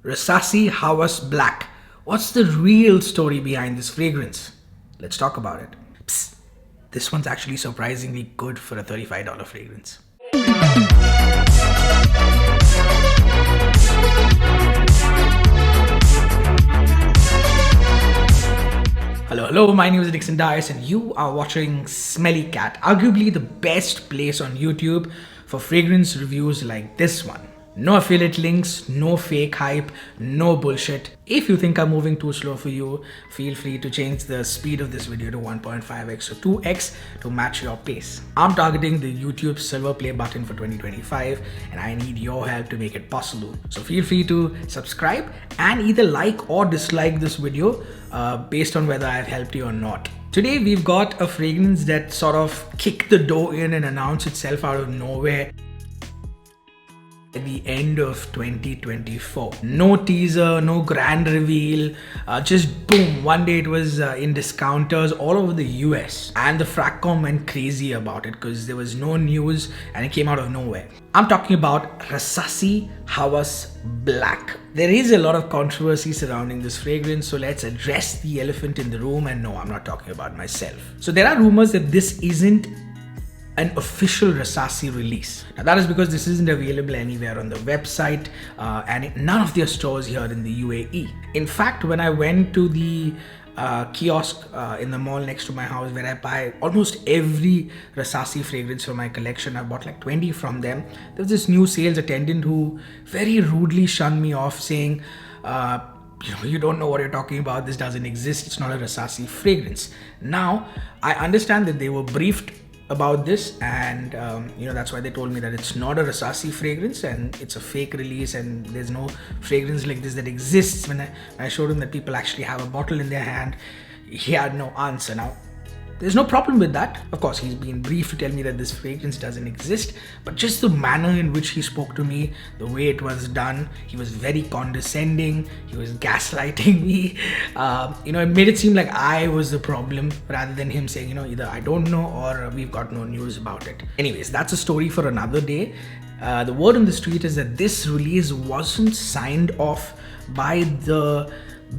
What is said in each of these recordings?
Rasasi Hawas Black. What's the real story behind this fragrance? Let's talk about it. Psst, this one's actually surprisingly good for a $35 fragrance. Hello, my name is Nixon and you are watching Smelly Cat, arguably the best place on YouTube for fragrance reviews like this one. No affiliate links, no fake hype, no bullshit. If you think I'm moving too slow for you, feel free to change the speed of this video to 1.5x or 2x to match your pace. I'm targeting the YouTube silver play button for 2025 and I need your help to make it possible. So feel free to subscribe and either like or dislike this video based on whether I've helped you or not. Today we've got a fragrance that sort of kicked the door in and announced itself out of nowhere at the end of 2024. No teaser, no grand reveal, just boom, one day it was in discounters all over the US and the Fracom went crazy about it because there was no news and it came out of nowhere. I'm talking about Rasasi Hawas Black. There is a lot of controversy surrounding this fragrance, so let's address the elephant in the room. And no, I'm not talking about myself. So there are rumors that this isn't an official Rasasi release. Now that is because this isn't available anywhere on the website and in none of their stores here in the UAE. In fact, when I went to the kiosk in the mall next to my house where I buy almost every Rasasi fragrance for my collection, I bought like 20 from them. There was this new sales attendant who very rudely shunned me off saying, you don't know what you're talking about, this doesn't exist, it's not a Rasasi fragrance. Now, I understand that they were briefed about this and that's why they told me that it's not a Rasasi fragrance and it's a fake release and there's no fragrance like this that exists. When I showed him that people actually have a bottle in their hand, he had no answer. Now there's no problem with that. Of course, he's been briefed to tell me that this fragrance doesn't exist, but just the manner in which he spoke to me, the way it was done, he was very condescending, he was gaslighting me. It made it seem like I was the problem rather than him saying, either I don't know or we've got no news about it. Anyways, that's a story for another day. The word on the street is that this release wasn't signed off by the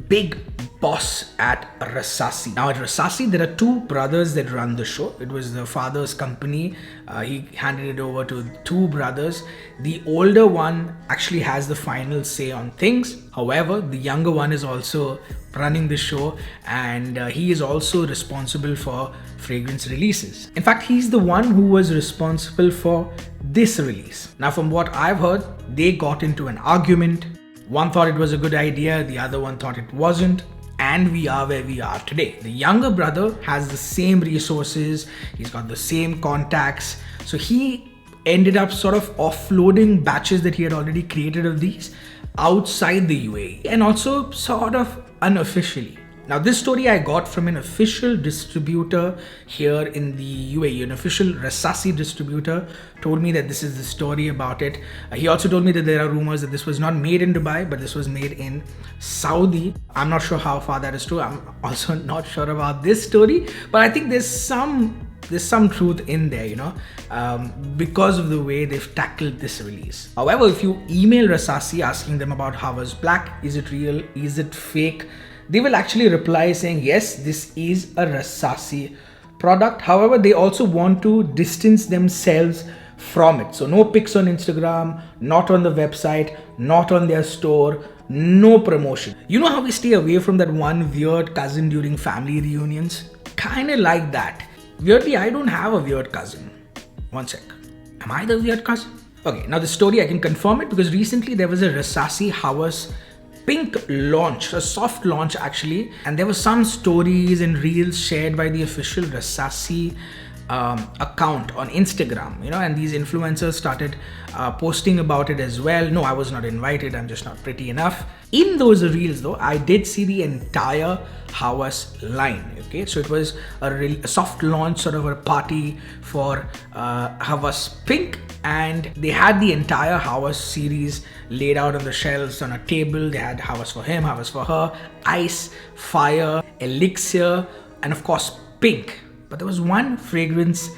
big boss at Rasasi. Now at Rasasi, there are two brothers that run the show. It was the father's company. He handed it over to two brothers. The older one actually has the final say on things. However, the younger one is also running the show and he is also responsible for fragrance releases. In fact, he's the one who was responsible for this release. Now, from what I've heard, they got into an argument. One thought it was a good idea, the other one thought it wasn't, and we are where we are today. The younger brother has the same resources, he's got the same contacts, so he ended up sort of offloading batches that he had already created of these outside the UAE and also sort of unofficially. Now this story I got from an official distributor here in the UAE, an official Rasasi distributor told me that this is the story about it. He also told me that there are rumors that this was not made in Dubai, but this was made in Saudi. I'm not sure how far that is true. I'm also not sure about this story, but I think there's some truth in there, because of the way they've tackled this release. However, if you email Rasasi asking them about Hawas Black, is it real, is it fake, they will actually reply saying, yes, this is a Rasasi product. However, they also want to distance themselves from it. So no pics on Instagram, not on the website, not on their store, no promotion. You know how we stay away from that one weird cousin during family reunions? Kind of like that. Weirdly, I don't have a weird cousin. One sec. Am I the weird cousin? Okay, now the story, I can confirm it because recently there was a Rasasi Hawas Pink launch, a soft launch actually, and there were some stories and reels shared by the official Rasasi account on Instagram, and these influencers started posting about it as well. No, I was not invited, I'm just not pretty enough. In those reels though, I did see the entire Hawas line. Okay, so it was a soft launch, sort of a party for Hawas Pink, and they had the entire Hawas series laid out on the shelves on a table. They had Hawas for him, Hawas for her, Ice, Fire, Elixir, and of course Pink. But there was one fragrance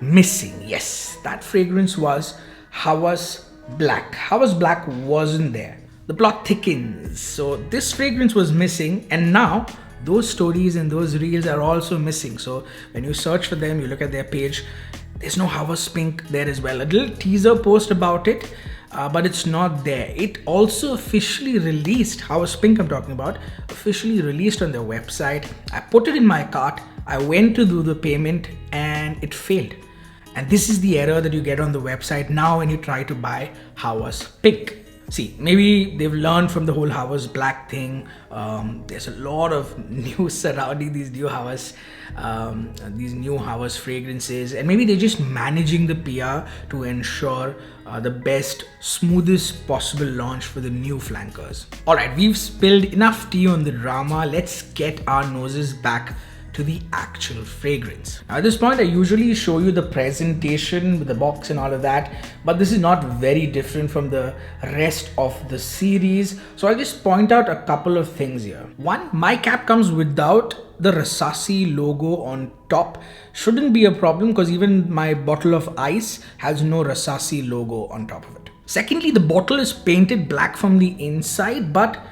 missing. Yes, that fragrance was Hawas Black. Hawas Black wasn't there. the plot thickens. So this fragrance was missing, and now those stories and those reels are also missing. So when you search for them, you look at their page, there's no Hawas Pink there as well. A little teaser post about it, but it's not there. It also officially released, Hawas Pink I'm talking about, officially released on their website. I put it in my cart, I went to do the payment and it failed. And this is the error that you get on the website now when you try to buy Hawas Pink. See, maybe they've learned from the whole Hawas Black thing. There's a lot of news surrounding these new Hawas fragrances, and maybe they're just managing the PR to ensure the best, smoothest possible launch for the new flankers. Alright, we've spilled enough tea on the drama. Let's get our noses back to the actual fragrance. Now, at this point, I usually show you the presentation with the box and all of that, but this is not very different from the rest of the series. So I'll just point out a couple of things here. One, my cap comes without the Rasasi logo on top. Shouldn't be a problem because even my bottle of ice has no Rasasi logo on top of it. Secondly, the bottle is painted black from the inside, but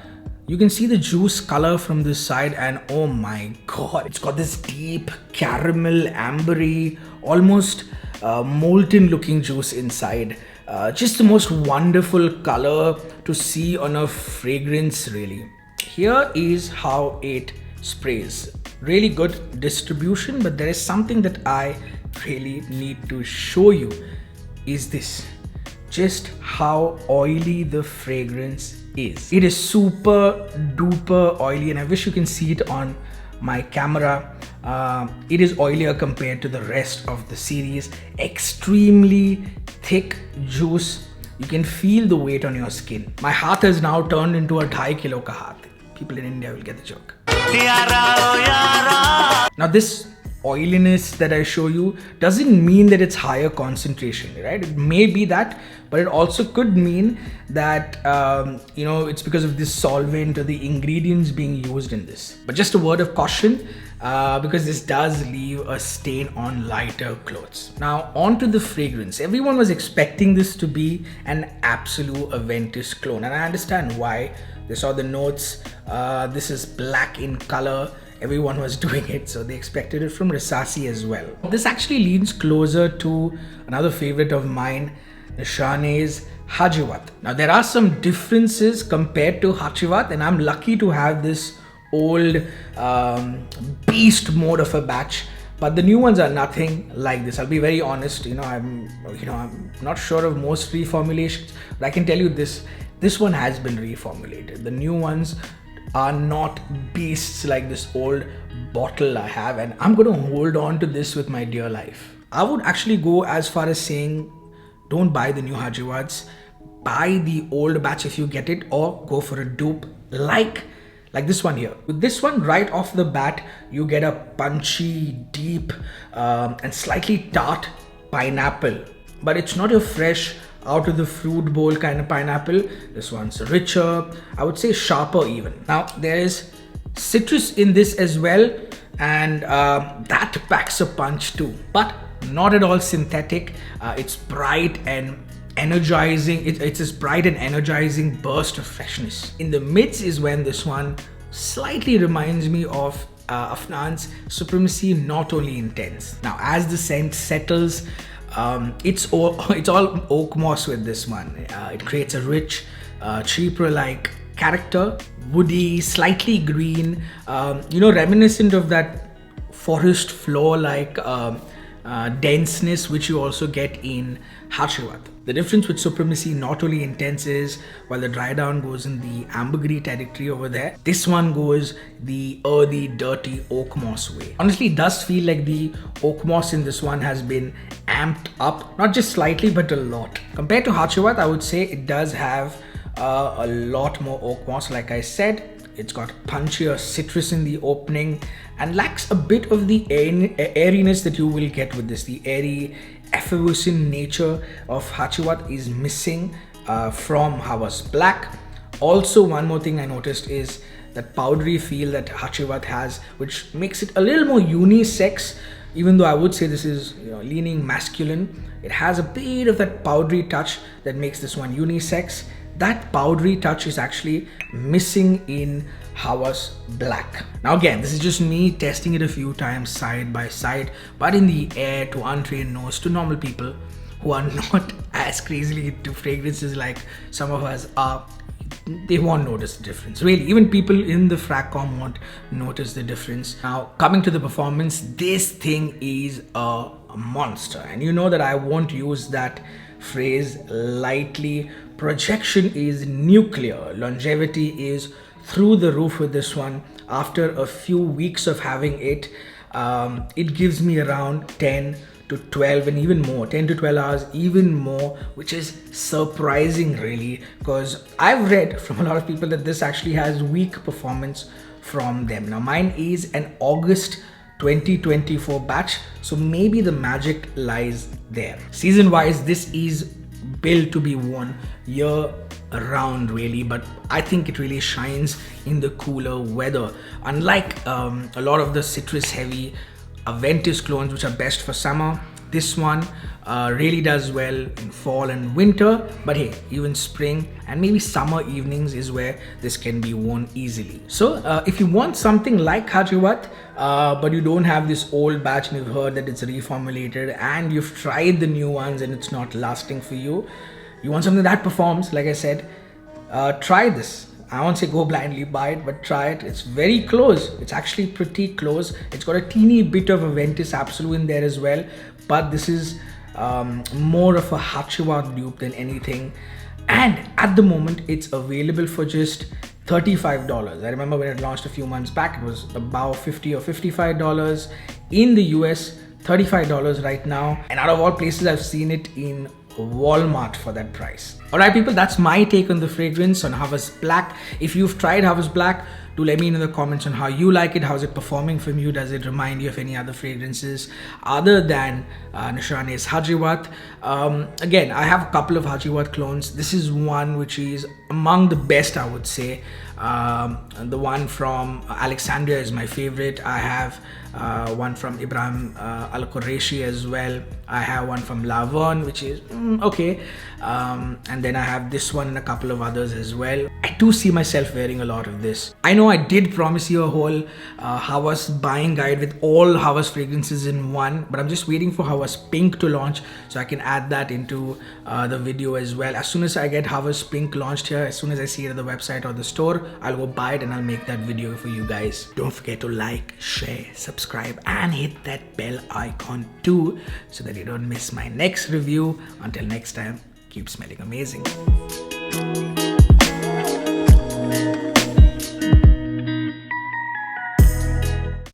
you can see the juice color from this side, and oh my god, it's got this deep caramel, ambery, almost molten looking juice inside. Just the most wonderful color to see on a fragrance, really. Here is how it sprays. Really good distribution, but there is something that I really need to show you is this. Just how oily the fragrance is. It is super duper oily, and I wish you can see it on my camera. It is oilier compared to the rest of the series. Extremely thick juice. You can feel the weight on your skin. My heart has now turned into a 2.5 kilo ka heart. People in India will get the joke. Now this oiliness that I show you doesn't mean that it's higher concentration, right? It may be that, but it also could mean that it's because of this solvent or the ingredients being used in this. But just a word of caution, because this does leave a stain on lighter clothes. Now on to the fragrance. Everyone was expecting this to be an absolute Aventus clone, and I understand why. They saw the notes. This is black in color. Everyone was doing it, so they expected it from Rasasi as well. This actually leans closer to another favorite of mine, Nishane Hacivat. Now there are some differences compared to Hacivat, and I'm lucky to have this old beast mode of a batch, but the new ones are nothing like this. I'll be very honest. I'm not sure of most reformulations, but I can tell you this one has been reformulated. The new ones are not beasts like this old bottle I have, and I'm going to hold on to this with my dear life. I would actually go as far as saying don't buy the new Hacivats, buy the old batch if you get it, or go for a dupe like this one here. With this one, right off the bat, you get a punchy, deep and slightly tart pineapple, but it's not your fresh out of the fruit bowl kind of pineapple. This one's richer, I would say sharper even. Now there is citrus in this as well, and that packs a punch too, but not at all synthetic. It's bright and energizing. It's this bright and energizing burst of freshness. In the mids is when this one slightly reminds me of Afnan's Supremacy Not Only Intense. Now as the scent settles, it's all oak moss with this one. It creates a rich, chypre-like character, woody, slightly green, reminiscent of that forest floor-like denseness which you also get in Hacivat. The difference with Supremacy Not Only Intense is, while the dry down goes in the ambergris territory over there, this one goes the earthy, dirty oak moss way. Honestly, it does feel like the oak moss in this one has been amped up, not just slightly but a lot. Compared to Hacivat, I would say it does have a lot more oak moss. Like I said, it's got punchier citrus in the opening and lacks a bit of the airiness that you will get with this. The airy, effervescent nature of Hacivat is missing from Hawas Black. Also, one more thing I noticed is that powdery feel that Hacivat has, which makes it a little more unisex. Even though I would say this is leaning masculine, it has a bit of that powdery touch that makes this one unisex. that powdery touch is actually missing in Hawas Black. Now again, this is just me testing it a few times side by side, but in the air, to untrained nose, to normal people who are not as crazily into fragrances like some of us are, they won't notice the difference. Really, even people in the fragcom won't notice the difference. Now, coming to the performance, this thing is a monster. And you know that I won't use that phrase lightly. Projection is nuclear. Longevity is through the roof with this one. After a few weeks of having it, it gives me around 10 to 12 and even more, 10 to 12 hours, even more, which is surprising really, because I've read from a lot of people that this actually has weak performance from them. Now mine is an August 2024 batch, so maybe the magic lies there. Season wise, this is built to be worn year around really, but I think it really shines in the cooler weather. Unlike a lot of the citrus heavy Aventus clones, which are best for summer, this one really does well in fall and winter, but hey, even spring and maybe summer evenings is where this can be worn easily. So if you want something like Hacivat, but you don't have this old batch and you've heard that it's reformulated and you've tried the new ones and it's not lasting for you, you want something that performs, like I said, try this. I won't say go blindly buy it, but try it. It's very close. It's actually pretty close. It's got a teeny bit of Aventus Absolute in there as well, but this is more of a Hacivat dupe than anything. And at the moment, it's available for just $35. I remember when it launched a few months back, it was about $50 or $55. In the US, $35 right now. And out of all places, I've seen it in Walmart for that price. Alright people, that's my take on the fragrance on Hawas Black. If you've tried Hawas Black, do let me know in the comments on how you like it. How's it performing from you? Does it remind you of any other fragrances other than Nishane's Hacivat? Again, I have a couple of Hacivat clones. This is one which is among the best, I would say. The one from Alexandria is my favorite. I have one from Ibrahim Al-Qureshi as well. I have one from Lavon, which is okay. And then I have this one and a couple of others as well. I do see myself wearing a lot of this. I know I did promise you a whole Hawas buying guide with all Hawas fragrances in one, but I'm just waiting for Hawas Pink to launch so I can add that into the video as well. As soon as I get Hawas Pink launched here, as soon as I see it at the website or the store, I'll go buy it and I'll make that video for you guys. Don't forget to like, share, subscribe and hit that bell icon too so that you don't miss my next review. Until next time, keep smelling amazing.